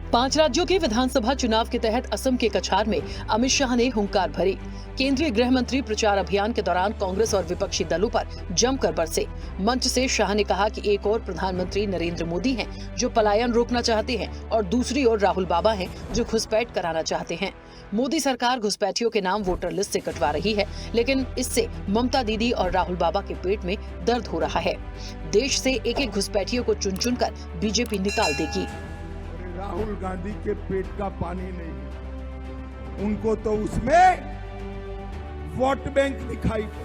5 राज्यों के विधानसभा चुनाव के तहत असम के कछार में अमित शाह ने हुंकार भरी। केंद्रीय गृह मंत्री प्रचार अभियान के दौरान कांग्रेस और विपक्षी दलों पर जमकर बरसे। मंच से शाह ने कहा कि एक और प्रधानमंत्री नरेंद्र मोदी हैं जो पलायन रोकना चाहते हैं और दूसरी ओर राहुल बाबा हैं जो घुसपैठ कराना चाहते हैं। मोदी सरकार घुसपैठियों के नाम वोटर लिस्ट से कटवा रही है, लेकिन इससे ममता दीदी और राहुल बाबा के पेट में दर्द हो रहा है। देश से एक एक घुसपैठियों को चुन चुन कर बीजेपी निकाल देगी। राहुल गांधी के पेट का पानी नहीं, उनको तो उसमें वोट बैंक दिखाई पड़े।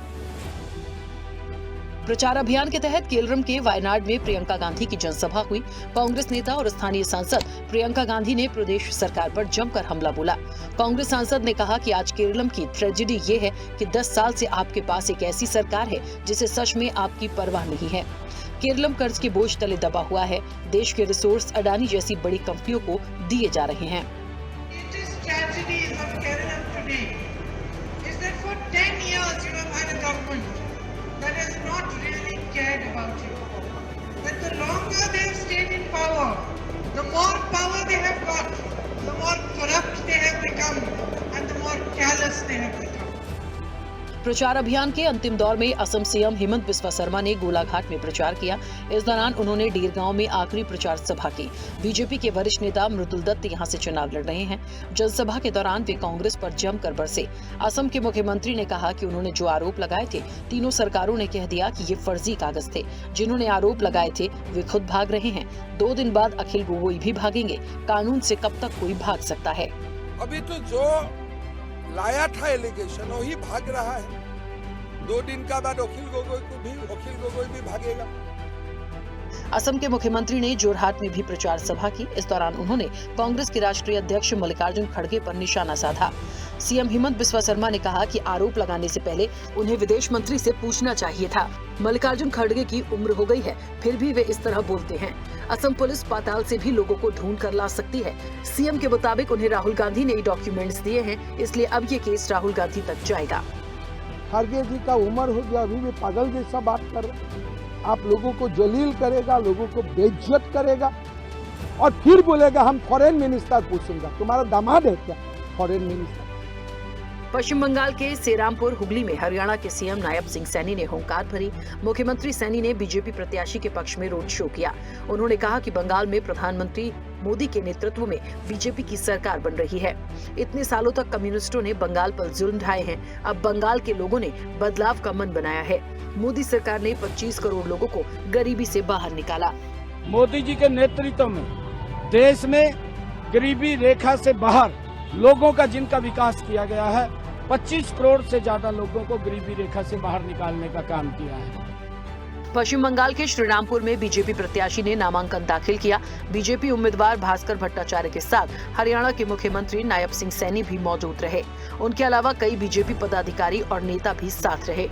प्रचार अभियान के तहत केरल के वायनाड में प्रियंका गांधी की जनसभा हुई। कांग्रेस नेता और स्थानीय सांसद प्रियंका गांधी ने प्रदेश सरकार पर जमकर हमला बोला। कांग्रेस सांसद ने कहा कि आज केरल की ट्रेजेडी ये है कि 10 साल से आपके पास एक ऐसी सरकार है जिसे सच में आपकी परवाह नहीं है। केरल कर्ज के बोझ तले दबा हुआ है। देश के रिसोर्स अडानी जैसी बड़ी कंपनियों को दिए जा रहे हैं। प्रचार अभियान के अंतिम दौर में असम सीएम हेमंत बिस्वा शर्मा ने गोलाघाट में प्रचार किया। इस दौरान उन्होंने डेर गांव में आखिरी प्रचार सभा की। बीजेपी के वरिष्ठ नेता मृदुल दत्त यहां से चुनाव लड़ रहे हैं। जनसभा के दौरान वे कांग्रेस पर जमकर बरसे। असम के मुख्यमंत्री ने कहा कि उन्होंने जो आरोप लगाए थे, तीनों सरकारों ने कह दिया कि ये फर्जी कागज थे। जिन्होंने आरोप लगाए थे वे खुद भाग रहे हैं। 2 दिन बाद अखिल गोगोई भी भागेंगे। कानून से कब तक कोई भाग सकता है? अभी तो जो लाया था एलिगेशन वही भाग रहा है। 2 दिन का बाद अखिल गोगोई भी भागेगा। असम के मुख्यमंत्री ने जोरहाट में भी प्रचार सभा की। इस दौरान उन्होंने कांग्रेस के राष्ट्रीय अध्यक्ष मल्लिकार्जुन खड़गे पर निशाना साधा। सीएम हेमंत बिस्वा शर्मा ने कहा कि आरोप लगाने से पहले उन्हें विदेश मंत्री से पूछना चाहिए था। मल्लिकार्जुन खड़गे की उम्र हो गई है, फिर भी वे इस तरह बोलते हैं। असम पुलिस पाताल से भी लोगों को ढूंढ कर ला सकती है। सीएम के मुताबिक उन्हें राहुल गांधी ने डॉक्यूमेंट्स दिए हैं, इसलिए अब ये केस राहुल गांधी तक जाएगा। खड़गे जी का उम्र हो गया, अभी भी पागल जैसा बात कर रहे। आप लोगों को जलील करेगा, लोगों को बेइज्जत करेगा और फिर बोलेगा हम फॉरेन मिनिस्टर पूछूंगा। तुम्हारा दामाद है क्या फॉरेन मिनिस्टर? पश्चिम बंगाल के सेरामपुर हुगली में हरियाणा के सीएम नायब सिंह सैनी ने हुंकार भरी। मुख्यमंत्री सैनी ने बीजेपी प्रत्याशी के पक्ष में रोड शो किया। उन्होंने कहा कि बंगाल में प्रधानमंत्री मोदी के नेतृत्व में बीजेपी की सरकार बन रही है। इतने सालों तक कम्युनिस्टों ने बंगाल पर जुल्म ढाए हैं, अब बंगाल के लोगों ने बदलाव का मन बनाया है। मोदी सरकार ने 25 करोड़ लोगों को गरीबी से बाहर निकाला। मोदी जी के नेतृत्व में देश में गरीबी रेखा से बाहर लोगों का जिनका विकास किया गया है, 25 करोड़ से ज्यादा लोगों को गरीबी रेखा से बाहर निकालने का काम किया है। पश्चिम बंगाल के श्रीरामपुर में बीजेपी प्रत्याशी ने नामांकन दाखिल किया। बीजेपी उम्मीदवार भास्कर भट्टाचार्य के साथ हरियाणा के मुख्यमंत्री नायब सिंह सैनी भी मौजूद रहे। उनके अलावा कई बीजेपी पदाधिकारी और नेता भी साथ रहे।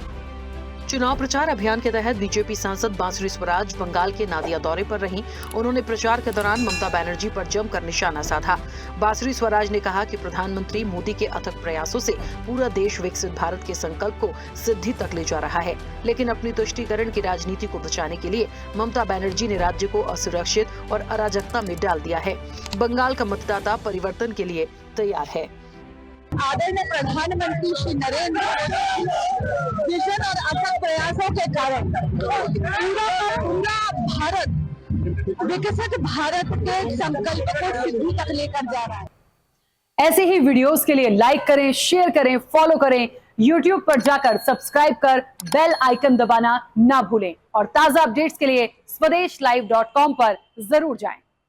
चुनाव प्रचार अभियान के तहत बीजेपी सांसद बांसुरी स्वराज बंगाल के नादिया दौरे पर रहीं। उन्होंने प्रचार के दौरान ममता बनर्जी पर जमकर निशाना साधा। बांसुरी स्वराज ने कहा कि प्रधानमंत्री मोदी के अथक प्रयासों से पूरा देश विकसित भारत के संकल्प को सिद्धि तक ले जा रहा है, लेकिन अपनी तुष्टीकरण की राजनीति को बचाने के लिए ममता बनर्जी ने राज्य को असुरक्षित और अराजकता में डाल दिया है। बंगाल का मतदाता परिवर्तन के लिए तैयार है। आदरणीय प्रधानमंत्री श्री नरेंद्र मोदी विजन और अथक प्रयासों के कारण पूरा भारत विकसित भारत के संकल्प को सिद्धि तक लेकर जा रहा है। ऐसे ही वीडियोस के लिए लाइक करें, शेयर करें, फॉलो करें। YouTube पर जाकर सब्सक्राइब कर बेल आइकन दबाना ना भूलें और ताजा अपडेट्स के लिए swedeshlive.com पर जरूर जाएं।